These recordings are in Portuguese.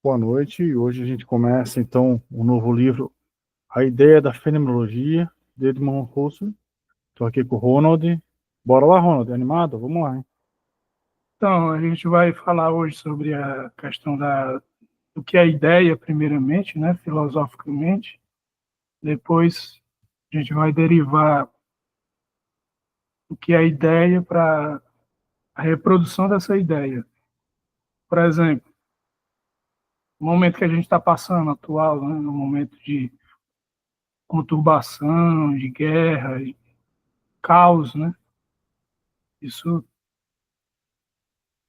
Boa noite. Hoje a gente começa então um novo livro, A Ideia da Fenomenologia, de Edmund Husserl. Estou aqui com o Ronald. Bora lá, Ronald, animado? Vamos lá, hein? Então, a gente vai falar hoje sobre a questão do que é ideia, primeiramente, né, filosoficamente. Depois, a gente vai derivar o que é ideia para a reprodução dessa ideia. Por exemplo, o momento que a gente está passando atual, né, no momento de conturbação, de guerra, de caos, né, isso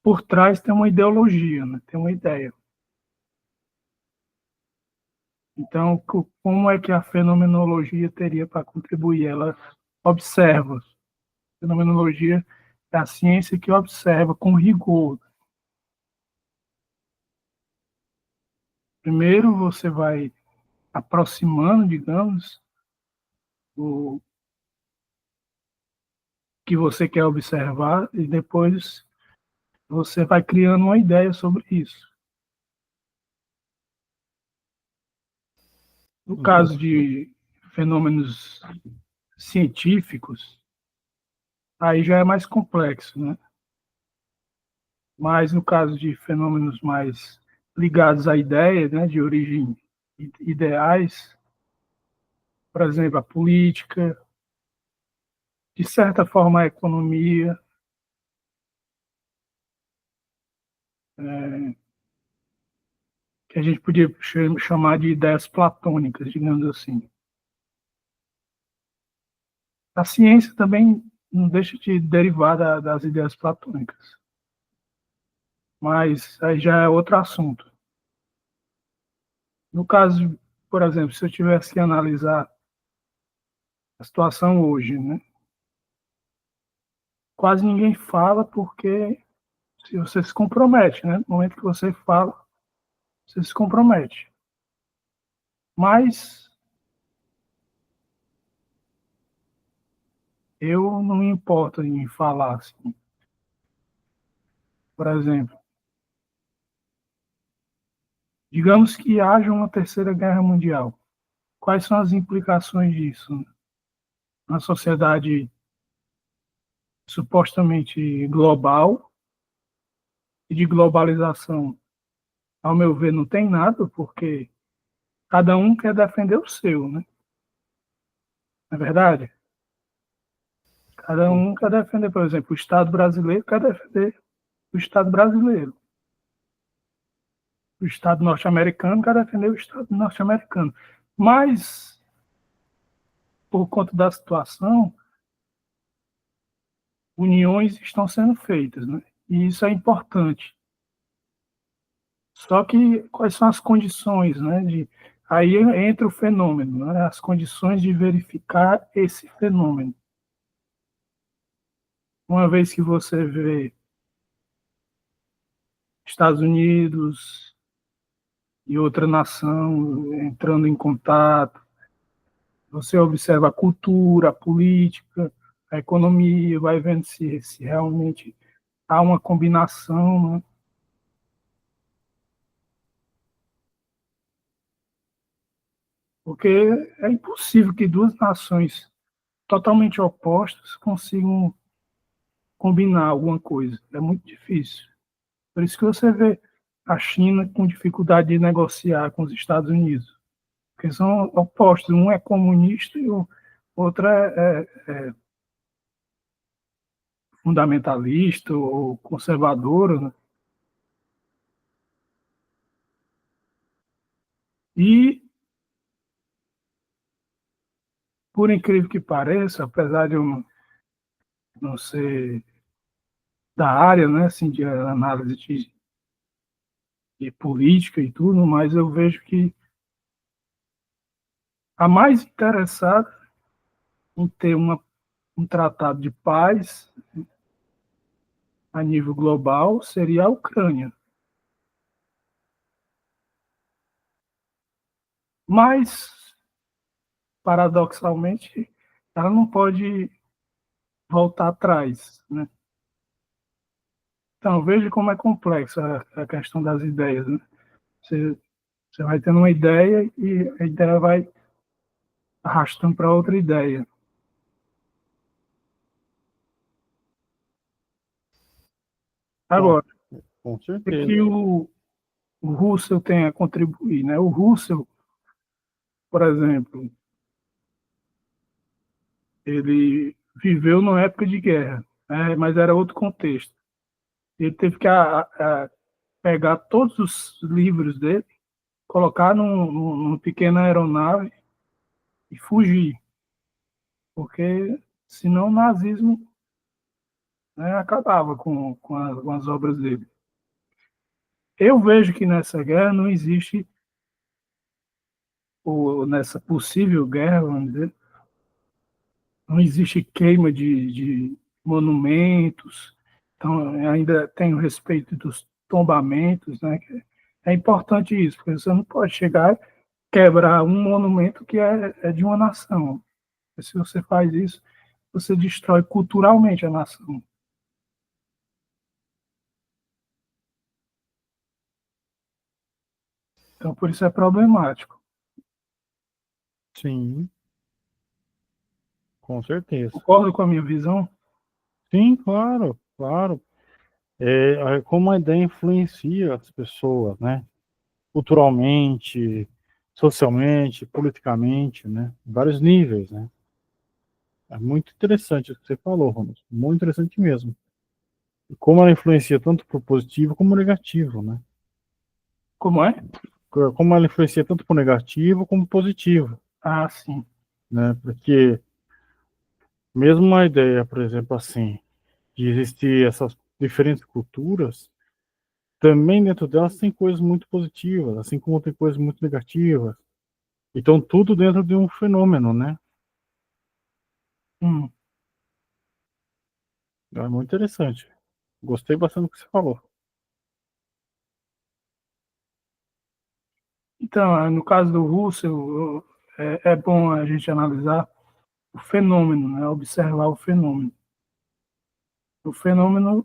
por trás tem uma ideologia, né, tem uma ideia. Então, como é que a fenomenologia teria para contribuir? Ela observa. Fenomenologia é a ciência que observa com rigor. Primeiro você vai aproximando, digamos, o que você quer observar e depois você vai criando uma ideia sobre isso. No caso de fenômenos científicos, aí já é mais complexo, né? Mas no caso de fenômenos mais ligados à ideia, né, de origem ideais, por exemplo, a política, de certa forma a economia, que a gente podia chamar de ideias platônicas, digamos assim. A ciência também não deixa de derivar das ideias platônicas, mas aí já é outro assunto. No caso, por exemplo, se eu tivesse que analisar a situação hoje, né, quase ninguém fala porque se você se compromete, né? No momento que você fala, você se compromete. Mas eu não me importo em falar assim. Por exemplo, digamos que haja uma terceira guerra mundial. Quais são as implicações disso, né, na sociedade supostamente global e de globalização? Ao meu ver, não tem nada, porque cada um quer defender o seu, né? Não é verdade? Cada um quer defender, por exemplo, o Estado brasileiro quer defender o Estado brasileiro. O Estado norte-americano quer defender o Estado norte-americano. Mas, por conta da situação, uniões estão sendo feitas, né? E isso é importante. Só que quais são as condições, né? Aí entra o fenômeno, né? As condições de verificar esse fenômeno. Uma vez que você vê Estados Unidos e outra nação entrando em contato, você observa a cultura, a política, a economia, vai vendo se realmente há uma combinação, né? Porque é impossível que duas nações totalmente opostas consigam combinar alguma coisa. É muito difícil. Por isso que você vê a China com dificuldade de negociar com os Estados Unidos, porque são opostos. Um é comunista e o outro é fundamentalista ou conservador, né? E, por incrível que pareça, apesar de eu não ser da área, né, assim, de análise de política e tudo, mas eu vejo que a mais interessada em ter um tratado de paz a nível global seria a Ucrânia. Mas, paradoxalmente, ela não pode voltar atrás, né? Então, veja como é complexa a questão das ideias, né? Você vai tendo uma ideia e a ideia vai arrastando para outra ideia. Com, Agora, com o certeza. que o Russell tem a contribuir, né? O Russell, por exemplo, ele viveu numa época de guerra, né? Mas era outro contexto. Ele teve que pegar todos os livros dele, colocar numa pequena aeronave e fugir, porque senão o nazismo, né, acabava com as obras dele. Eu vejo que nessa guerra não existe, ou nessa possível guerra, vamos dizer, não existe queima de monumentos, então ainda tem o respeito dos tombamentos, né? É importante isso, porque você não pode chegar e quebrar um monumento que é de uma nação. Se você faz isso, você destrói culturalmente a nação. Então, por isso é problemático. Sim, com certeza. Concordo com a minha visão? Sim, claro, claro. Como a ideia influencia as pessoas, né? Culturalmente, socialmente, politicamente, né? Em vários níveis, né? É muito interessante o que você falou, Ronald. Muito interessante mesmo. E como ela influencia tanto para o positivo como o negativo, né? Como é? Como ela influencia tanto para o negativo como o positivo, Ah, sim. né? Porque mesmo uma ideia, por exemplo, assim, de existir essas diferentes culturas, também dentro delas tem coisas muito positivas, assim como tem coisas muito negativas. Então, tudo dentro de um fenômeno, né? Hum. É muito interessante. Gostei bastante do que você falou. Então, no caso do Russell, é bom a gente analisar o fenômeno, né? Observar o fenômeno. O fenômeno,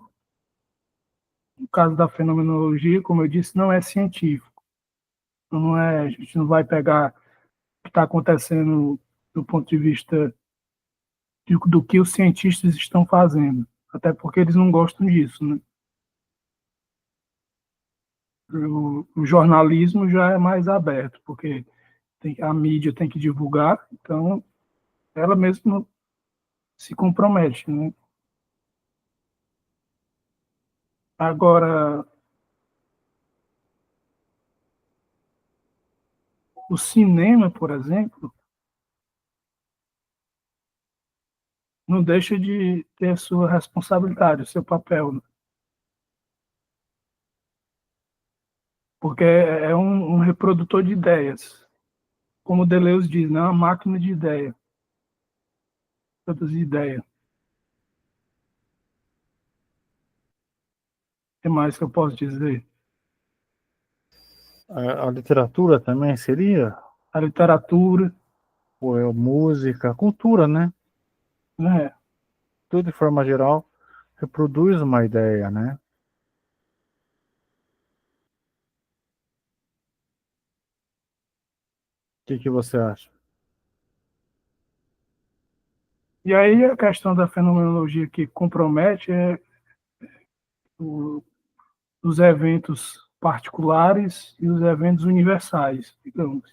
no caso da fenomenologia, como eu disse, não é científico. Não é, a gente não vai pegar o que está acontecendo do ponto de vista do que os cientistas estão fazendo, até porque eles não gostam disso, né? O jornalismo já é mais aberto, porque a mídia tem que divulgar, então ela mesma se compromete, né? Agora, o cinema, por exemplo, não deixa de ter a sua responsabilidade, o seu papel, né? Porque é um reprodutor de ideias. Como Deleuze diz, não é uma máquina de ideia, produzir ideia. O que mais que eu posso dizer? A literatura também seria, A literatura, ou música, cultura, né? né? Tudo de forma geral reproduz uma ideia, né? O que que você acha? E aí a questão da fenomenologia que compromete é o, os eventos particulares e os eventos universais, digamos.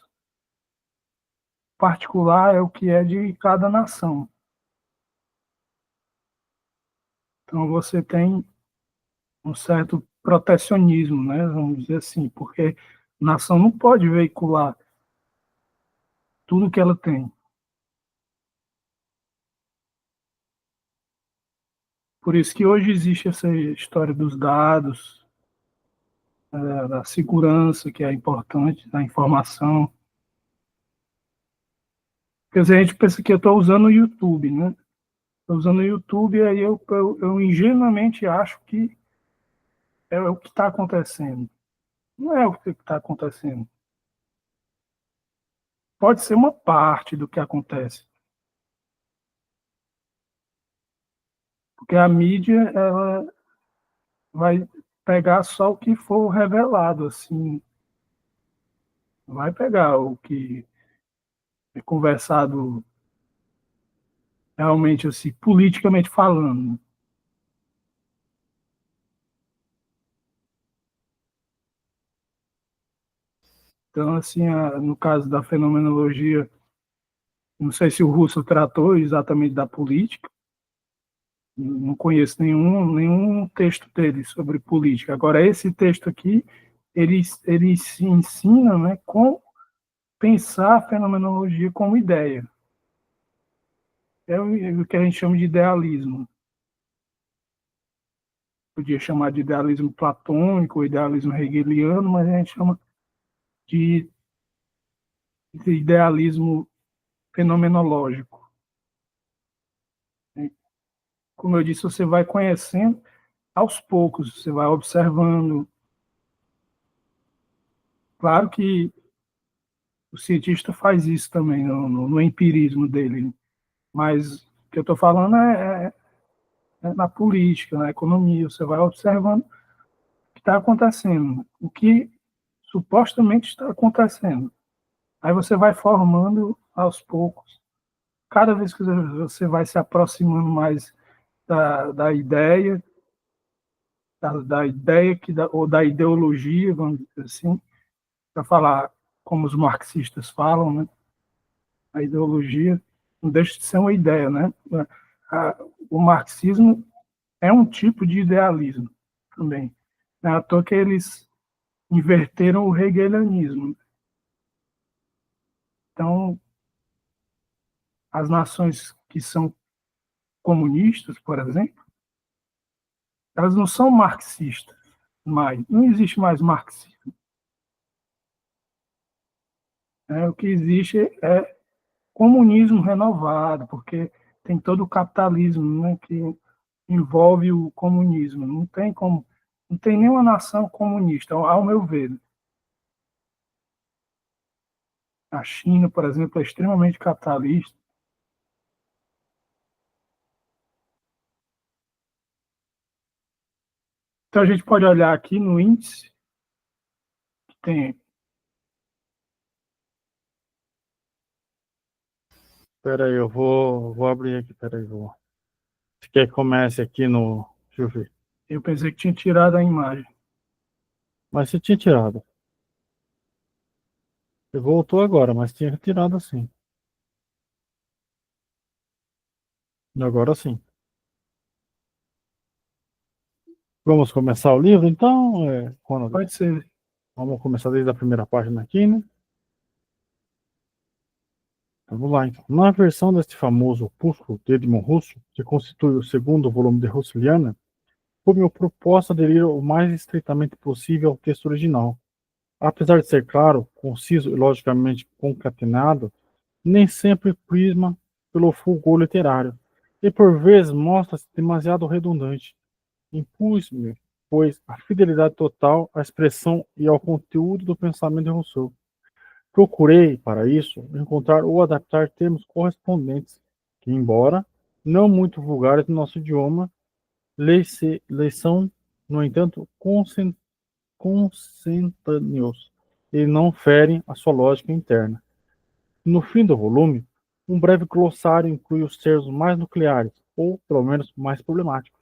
Particular é o que é de cada nação. Então você tem um certo protecionismo, né? Vamos dizer assim, porque a nação não pode veicular tudo que ela tem. Por isso que hoje existe essa história dos dados, da segurança, que é importante, da informação. Quer dizer, a gente pensa que eu estou usando o YouTube, né? Estou usando o YouTube e aí eu ingenuamente acho que é o que está acontecendo. Não é o que está acontecendo. Pode ser uma parte do que acontece. Porque a mídia, ela vai pegar só o que for revelado, assim, vai pegar o que é conversado realmente, assim, politicamente falando. Então, assim, no caso da fenomenologia, não sei se o Russo tratou exatamente da política, não conheço nenhum texto dele sobre política. Agora, esse texto aqui, ele se ensina, né, como pensar a fenomenologia como ideia. É o que a gente chama de idealismo. Podia chamar de idealismo platônico, idealismo hegeliano, mas a gente chama de idealismo fenomenológico. Como eu disse, você vai conhecendo aos poucos, você vai observando. Claro que o cientista faz isso também no empirismo dele, mas o que eu estou falando é na política, na economia. Você vai observando o que está acontecendo, o que supostamente está acontecendo. Aí você vai formando aos poucos. Cada vez que você vai se aproximando mais da ideia, da ideia ou da ideologia, vamos dizer assim, para falar como os marxistas falam, né? A ideologia não deixa de ser uma ideia, né? O marxismo é um tipo de idealismo também. Não é à toa que eles inverteram o hegelianismo. Então, as nações que são comunistas, por exemplo, elas não são marxistas mais. Não existe mais marxismo. O que existe é comunismo renovado, porque tem todo o capitalismo, né, que envolve o comunismo. Não tem nenhuma nação comunista, ao meu ver. A China, por exemplo, é extremamente capitalista. Então a gente pode olhar aqui no índice que tem. Espera aí, eu vou abrir aqui, espera aí, vou. Você quer que comece aqui no. Deixa eu ver. Eu pensei que tinha tirado a imagem. Mas você tinha tirado. Você voltou agora, mas tinha tirado assim. Agora sim. Vamos começar o livro, então, Ronald? Pode ser. Vamos começar desde a primeira página aqui, né? Vamos lá, então. Na versão deste famoso opúsculo de Edmond Russo, que constitui o segundo volume de Russelliana, foi minha proposta aderir o mais estritamente possível ao texto original. Apesar de ser claro, conciso e logicamente concatenado, nem sempre prisma pelo fulgor literário, e por vezes mostra-se demasiado redundante. Impus-me, pois, a fidelidade total à expressão e ao conteúdo do pensamento de Rousseau. Procurei, para isso, encontrar ou adaptar termos correspondentes, que, embora não muito vulgares no nosso idioma, lhes são, no entanto, consentâneos e não ferem a sua lógica interna. No fim do volume, um breve glossário inclui os termos mais nucleares, ou, pelo menos, mais problemáticos.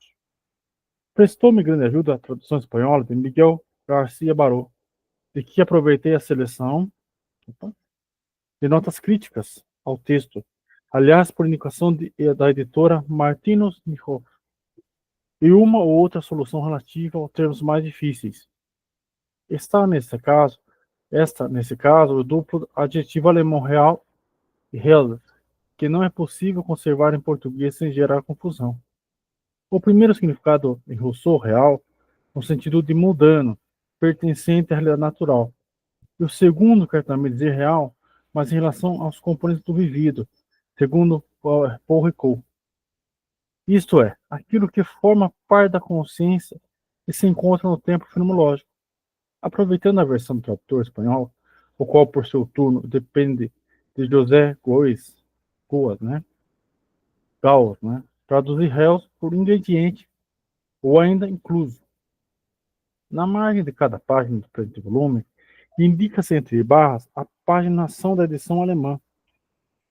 Prestou-me grande ajuda a tradução espanhola de Miguel García Baró, de que aproveitei a seleção de notas críticas ao texto, aliás, por indicação da editora Martinos Nihoff, e uma ou outra solução relativa aos termos mais difíceis. Está, nesse caso, o duplo adjetivo alemão real e hell, que não é possível conservar em português sem gerar confusão. O primeiro significado em Rousseau real, no sentido de mundano, pertencente à realidade natural. E o segundo quer também dizer real, mas em relação aos componentes do vivido, segundo Paul Ricoeur. Isto é, aquilo que forma parte da consciência e se encontra no tempo fenomenológico. Aproveitando a versão do tradutor espanhol, o qual, por seu turno, depende de José Goas, né? Gauss, né? Traduzir réus por ingrediente ou ainda incluso. Na margem de cada página do presente volume, Indica-se entre barras a paginação da edição alemã.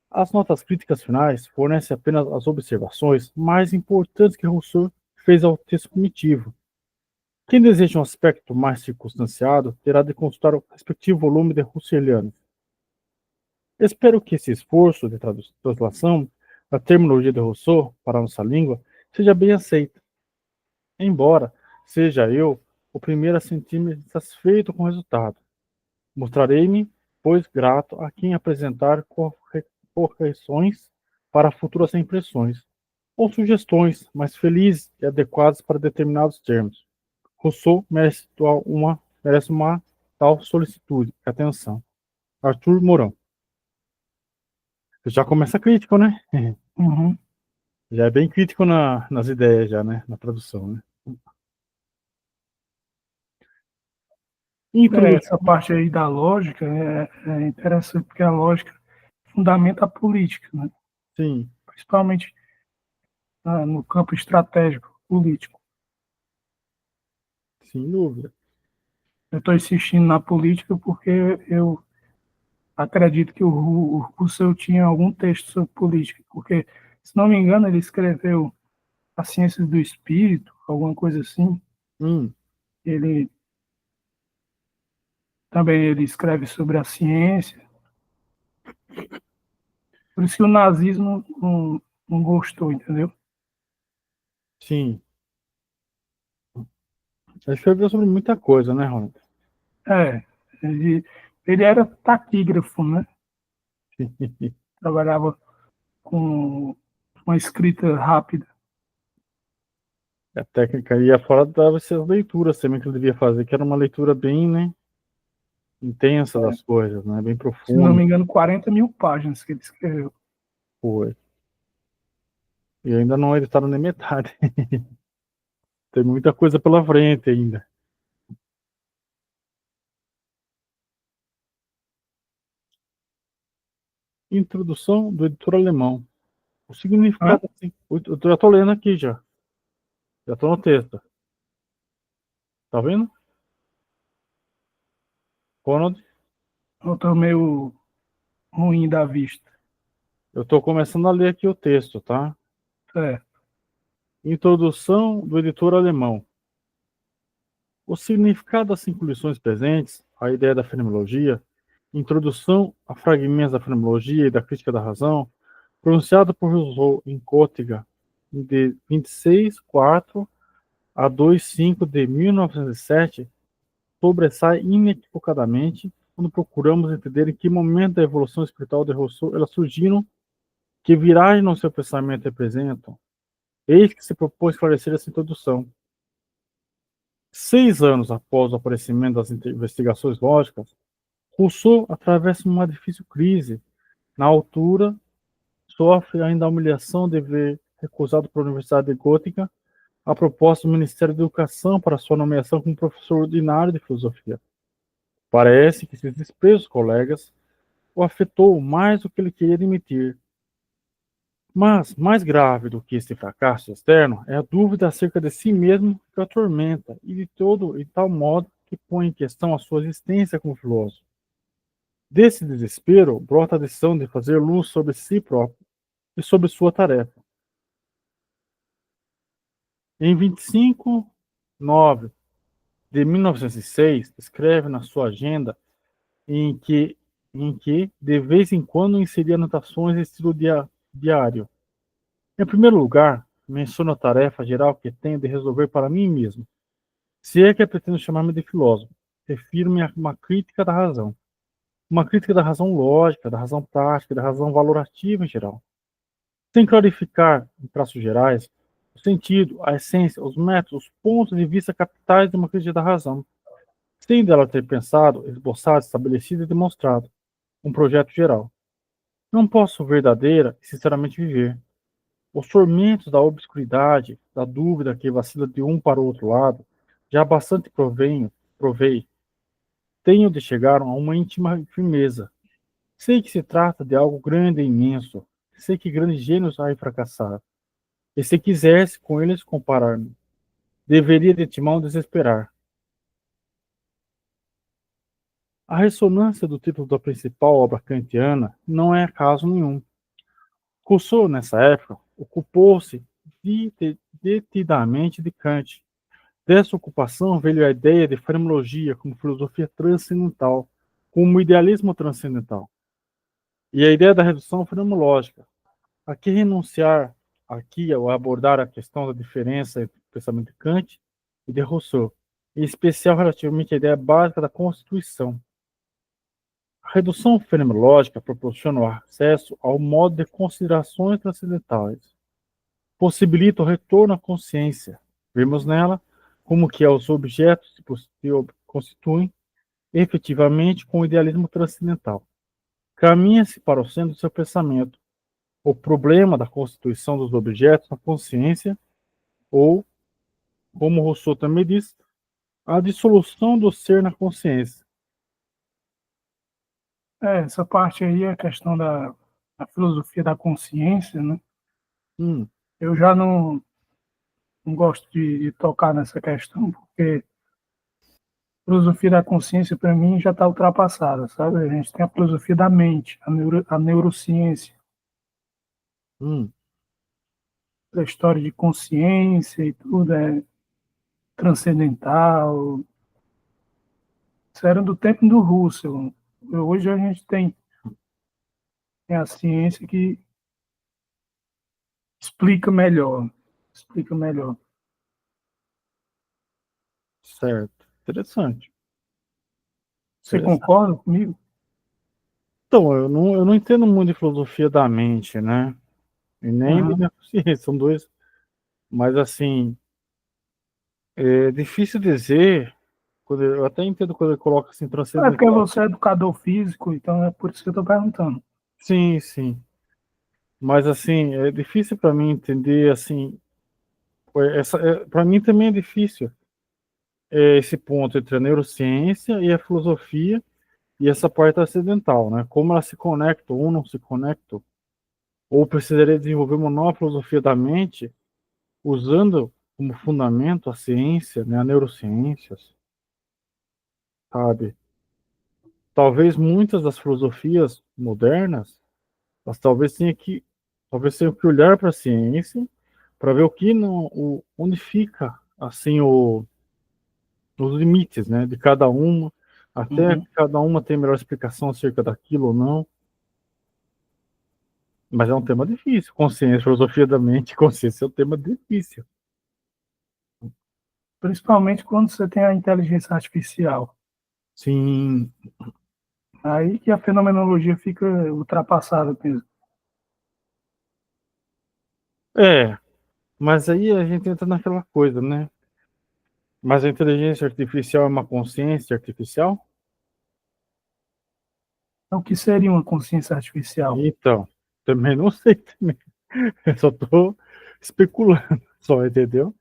As notas críticas finais fornecem apenas as observações mais importantes que Rousseau fez ao texto primitivo. Quem deseja um aspecto mais circunstanciado terá de consultar o respectivo volume de Husserlianos. Espero que esse esforço de translação da terminologia de Rousseau para a nossa língua seja bem aceito, embora seja eu o primeiro a sentir-me satisfeito com o resultado. Mostrarei-me, pois, grato a quem apresentar correções para futuras impressões, ou sugestões mais felizes e adequadas para determinados termos. Rousseau merece uma tal solicitude e atenção. Arthur Mourão. Já começa crítico, né? Uhum. Já é bem crítico nas ideias, já, né? Na tradução, né? Essa parte aí da lógica é interessante, porque a lógica fundamenta a política, né? Sim. Principalmente no campo estratégico, político. Sem dúvida. Eu estou insistindo na política porque eu acredito que o Rousseau tinha algum texto sobre política, porque, se não me engano, ele escreveu As Ciências do Espírito, alguma coisa assim. Ele também ele escreve sobre a ciência. Por isso que o nazismo não gostou, entendeu? Sim. Ele escreveu sobre muita coisa, né, Ronald? Ele era taquígrafo, né? Trabalhava com uma escrita rápida. A técnica ia fora dessas leituras também que ele devia fazer, que era uma leitura bem, né, intensa das coisas, né, bem Se não profunda. me engano, 40 mil páginas que ele escreveu. Foi. E ainda não editaram nem metade. Tem muita coisa pela frente ainda. Introdução do editor alemão. O significado, assim, eu já estou lendo aqui já. Já estou no texto. Tá vendo? Ronald? Eu estou meio ruim da vista. Eu estou começando a ler aqui o texto, tá? Introdução do editor alemão. O significado das cinco lições presentes, a ideia da fenomenologia, introdução a fragmentos da fenomenologia e da crítica da razão, pronunciado por Rousseau em Cótega, de 26/4 a 2/5 de 1907, sobressai inequivocadamente quando procuramos entender em que momento da evolução espiritual de Rousseau elas surgiram, que viragem no seu pensamento representam. Eis que se propôs esclarecer essa introdução. 6 anos após o aparecimento das investigações lógicas, Rousseau atravessa uma difícil crise. Na altura, sofre ainda a humilhação de ver recusado pela Universidade de Göttingen a proposta do Ministério da Educação para sua nomeação como professor ordinário de filosofia. Parece que esses desprezo colegas o afetou mais do que ele queria admitir. Mas, mais grave do que este fracasso externo é a dúvida acerca de si mesmo que o atormenta e de tal modo que põe em questão a sua existência como filósofo. Desse desespero brota a decisão de fazer luz sobre si próprio e sobre sua tarefa. Em 25/9 de 1906, escreve na sua agenda em que de vez em quando inseria anotações em estilo diário. Em primeiro lugar, menciono a tarefa geral que tenho de resolver para mim mesmo. Se é que pretendo chamar-me de filósofo, refiro-me a uma crítica da razão. Uma crítica da razão lógica, da razão prática, da razão valorativa em geral. Sem clarificar, em traços gerais, o sentido, a essência, os métodos, os pontos de vista capitais de uma crítica da razão. Sem dela ter pensado, esboçado, estabelecido e demonstrado um projeto geral. Não posso verdadeira e sinceramente viver. Os tormentos da obscuridade, da dúvida que vacila de um para o outro lado, já bastante provei. Tenho de chegar a uma íntima firmeza. Sei que se trata de algo grande e imenso. Sei que grandes gênios há de fracassar. E se quisesse com eles comparar-me, deveria de antemão desesperar. A ressonância do título da principal obra kantiana não é acaso nenhum. Rousseau, nessa época, ocupou-se detidamente de Kant. Dessa ocupação veio a ideia de fenomenologia como filosofia transcendental, como idealismo transcendental, e a ideia da redução fenomenológica. Aqui renunciar aqui ao abordar a questão da diferença entre o pensamento de Kant e de Rousseau, em especial relativamente à ideia básica da constituição. A redução fenomenológica proporciona o acesso ao modo de considerações transcendentais, possibilita o retorno à consciência. Vemos nela como que os objetos se constituem efetivamente com o idealismo transcendental. Caminha-se para o centro do seu pensamento, o problema da constituição dos objetos na consciência, ou, como Rousseau também diz, a dissolução do ser na consciência. Essa parte aí é a questão da filosofia da consciência, né? Eu já não gosto de tocar nessa questão, porque a filosofia da consciência, para mim, já está ultrapassada, sabe? A gente tem a filosofia da mente, a neurociência, Hum, a história de consciência e tudo é transcendental. Isso era do tempo do Russell. Hoje a gente tem a ciência que explica melhor. Explica melhor. certo. Interessante. Você Interessante. concorda comigo? Então, eu não entendo muito de filosofia da mente, né? E nem de Uhum. neurociência, são dois. Mas, assim, é difícil dizer, eu até entendo quando ele coloca assim, É porque transcendental. você é educador físico, então é por isso que eu estou perguntando. Sim, sim. Mas, assim, é difícil para mim entender, assim, para mim também é difícil esse ponto entre a neurociência e a filosofia e essa parte acidental, né? Como elas se conectam ou não se conectam, ou precisaria desenvolver uma nova filosofia da mente usando como fundamento a ciência, né, a neurociências, sabe? Talvez muitas das filosofias modernas, elas talvez tenham que olhar para a ciência para ver o que não, onde fica assim os limites, né, de cada uma, até Uhum. que cada uma tem melhor explicação acerca daquilo ou não. Mas é um tema difícil. Consciência, filosofia da mente, consciência é um tema difícil. Principalmente quando você tem a inteligência artificial. Sim, Aí que a fenomenologia fica ultrapassada mesmo. é. Mas aí a gente entra naquela coisa, né? Mas a inteligência artificial é uma consciência artificial? Então, o que seria uma consciência artificial? Então, também não sei também. Eu só estou especulando, só, entendeu?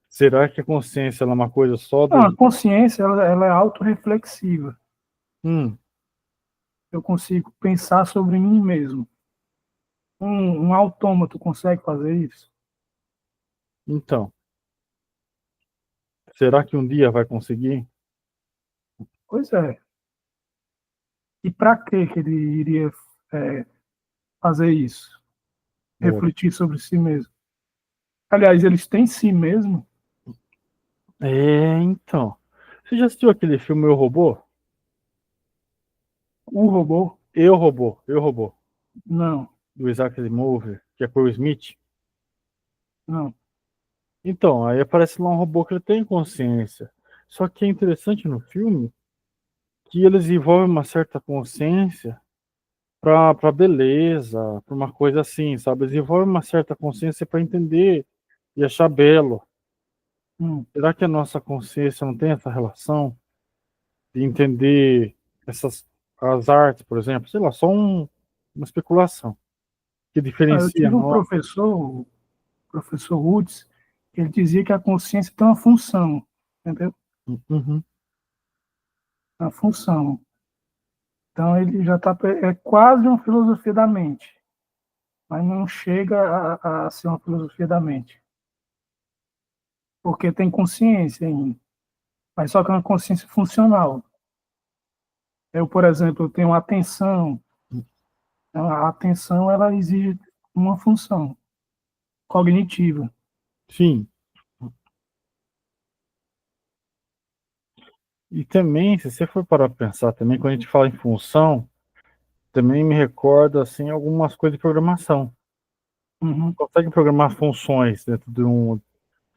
Será que a consciência ela é uma coisa só Não, a do. consciência ela é autorreflexiva. Hum, Eu consigo pensar sobre mim mesmo. Um autômato consegue fazer isso? então, será que um dia vai conseguir? Pois é. E para que ele iria é, fazer isso? Olha, Refletir sobre si mesmo. Aliás, eles têm si mesmo. então. Você já assistiu aquele filme Eu, Robô? O robô? Eu, Robô, Não, do Isaac Asimov, que é com o Will Smith. não. Então, aí aparece lá um robô que ele tem consciência. Só que é interessante no filme que eles desenvolvem uma certa consciência para beleza, para uma coisa assim, sabe? Eles desenvolvem uma certa consciência para entender e achar belo. Hum. Será que a nossa consciência não tem essa relação de entender as artes, por exemplo? Sei lá, só uma especulação que Eu diferencia tive um nós. professor, o professor Woods, que ele dizia que a consciência tem uma função, entendeu? Uhum. Uma função. Então ele já está é quase uma filosofia da mente, mas não chega a ser uma filosofia da mente, porque tem consciência ainda, mas só que é uma consciência funcional. Eu, por exemplo, eu tenho atenção. A atenção, ela exige uma função cognitiva. Sim. E também, se você for parar para pensar também, quando a gente fala em função, também me recorda, assim, algumas coisas de programação. Uhum. Consegue programar funções dentro de um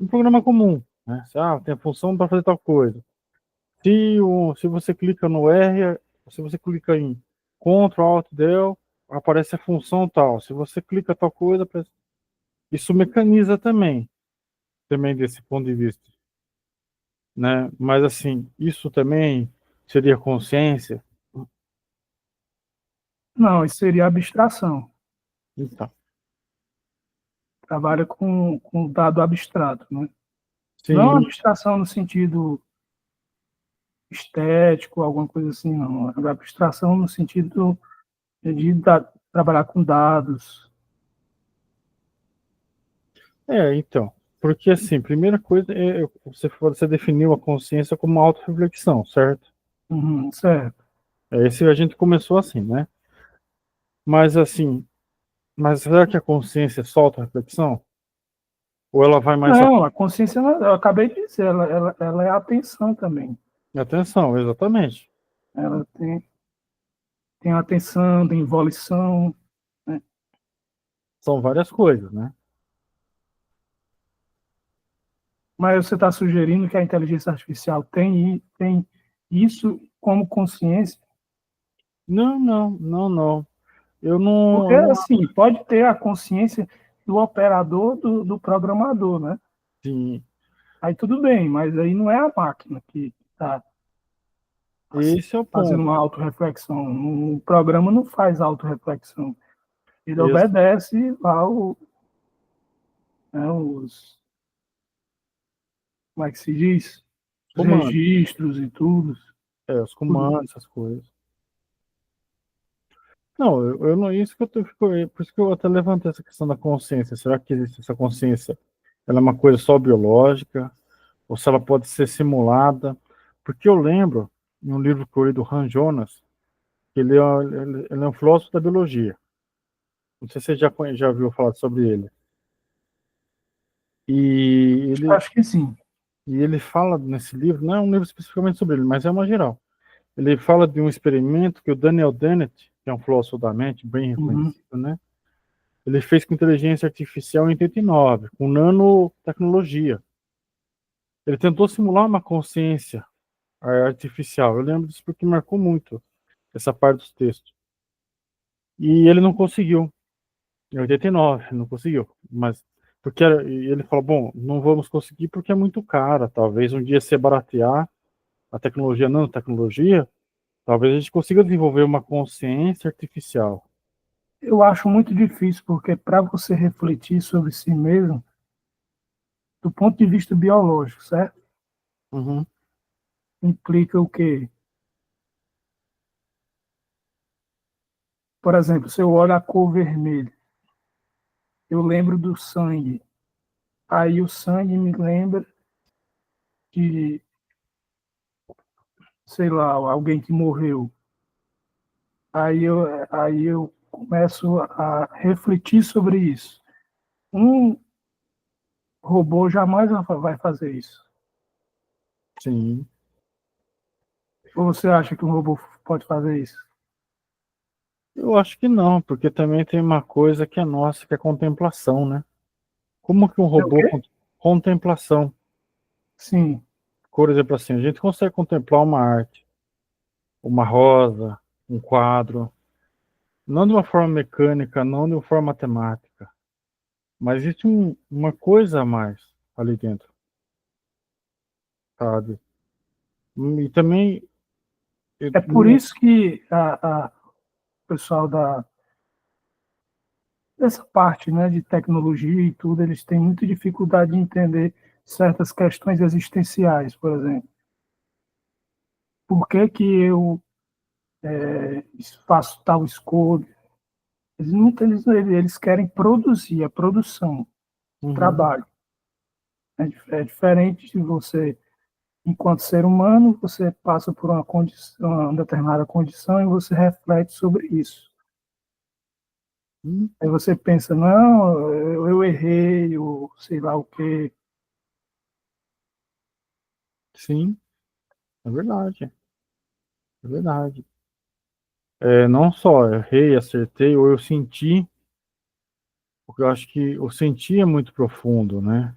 programa comum, né? Tem a função para fazer tal coisa. Se você clica no R, se você clica em Ctrl, Alt, Del, aparece a função tal. Se você clica tal coisa, isso mecaniza também desse ponto de vista, né? Mas assim, isso também seria consciência? Não, isso seria abstração. Então, Trabalha com dado abstrato, né? Não sim, abstração no sentido estético, alguma coisa assim, não. Abstração no sentido de trabalhar com dados. então, porque assim, primeira coisa você definiu a consciência como uma autorreflexão, certo? Uhum, certo. Esse a gente começou assim, né? Mas assim, mas será que a consciência é só autorreflexão? Ou ela vai mais a... Não, a consciência, eu acabei de dizer, ela é a atenção também. Atenção, exatamente. Ela tem atenção, tem volição, né? São várias coisas, né? Mas você está sugerindo que a inteligência artificial tem isso como consciência? Não, não, não, não. Porque, Eu não assim, pode ter a consciência do operador, do programador, né? assim, Aí tudo bem, mas aí não é a máquina que está esse é o fazendo ponto. uma autorreflexão. O programa não faz autorreflexão. Ele Esse, obedece os, como é que se diz? Os comando, registros e tudo. os Tudo. comandos, essas coisas. Não, eu não, isso que eu tô, por isso que eu até levantei essa questão da consciência. Será que existe essa consciência? Ela é uma coisa só biológica? Ou se ela pode ser simulada? Porque eu lembro, em um livro que eu li do Han Jonas, que ele é um filósofo da biologia. Não sei se você já ouviu falar sobre ele. E ele, Acho que sim. e ele fala nesse livro, não é um livro especificamente sobre ele, mas é uma geral. Ele fala de um experimento que o Daniel Dennett, que é um filósofo da mente bem Uhum. reconhecido, né? Ele fez com inteligência artificial em 89, com nanotecnologia. Ele tentou simular uma consciência artificial. Eu lembro disso porque marcou muito essa parte dos textos. E ele não conseguiu. Em 89, não conseguiu. Mas e ele falou, bom, não vamos conseguir porque é muito cara. Talvez um dia se baratear a tecnologia, nanotecnologia, talvez a gente consiga desenvolver uma consciência artificial. Eu acho muito difícil, porque para você refletir sobre si mesmo, do ponto de vista biológico, certo? Uhum, Implica o quê? Por exemplo, se eu olho a cor vermelha, eu lembro do sangue. Aí o sangue me lembra de, sei lá, alguém que morreu. Aí eu começo a refletir sobre isso. Um robô jamais vai fazer isso. sim. Ou você acha que um robô pode fazer isso? Eu acho que não, porque também tem uma coisa que é nossa, que é contemplação, né? Como que um É o robô quê? contemplação? Sim. Por exemplo, assim, a gente consegue contemplar uma arte, uma rosa, um quadro, não de uma forma mecânica, não de uma forma matemática, mas existe uma coisa a mais ali dentro, sabe? E também, É por isso que o pessoal dessa parte, né, de tecnologia e tudo, eles têm muita dificuldade de entender certas questões existenciais, por exemplo. Por que que eu faço tal escolha? Eles querem produzir, a produção, uhum, trabalho. É diferente de você. enquanto ser humano, você passa por uma condição, uma determinada condição e você reflete sobre isso. Hum, Aí você pensa, não, eu errei, ou sei lá o quê. sim, é verdade, é verdade. É, não só errei, acertei, ou eu senti, porque eu acho que o sentir é muito profundo, né?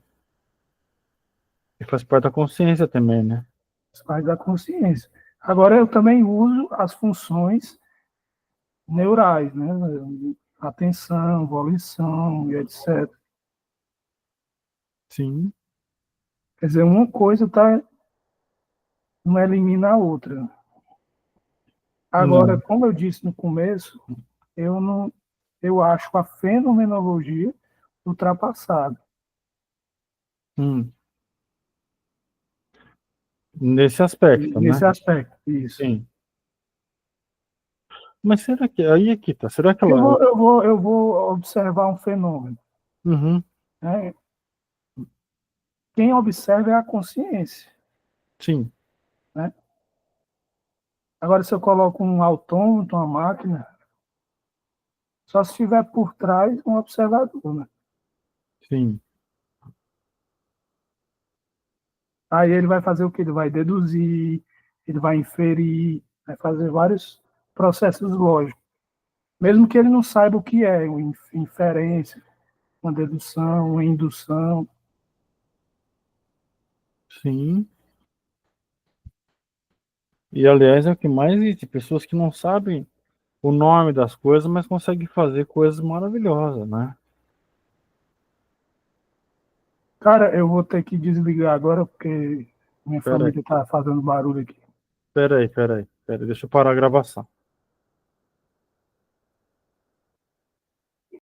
E faz parte da consciência também, né? Faz parte da consciência. Agora, eu também uso as funções neurais, né? Atenção, volição e etc. Sim, Quer dizer, uma coisa tá, não elimina a outra. Agora, não. como eu disse no começo, eu não, eu acho a fenomenologia ultrapassada Hum, nesse aspecto, nesse né? aspecto. Isso. Sim. Mas será que aí é que tá? Será que ela. Eu vou observar um fenômeno, Uhum, né? Quem observa é a consciência, sim, né? Agora, se eu coloco um autômato, uma máquina, só se estiver por trás um observador, né? sim, Aí ele vai fazer o quê? Ele vai deduzir, ele vai inferir, vai fazer vários processos lógicos. Mesmo que ele não saiba o que é uma inferência, uma dedução, uma indução. sim. E aliás é o que mais existe, pessoas que não sabem o nome das coisas, mas conseguem fazer coisas maravilhosas, né? Cara, eu vou ter que desligar agora porque minha Peraí, família está fazendo barulho aqui. peraí, deixa eu parar a gravação.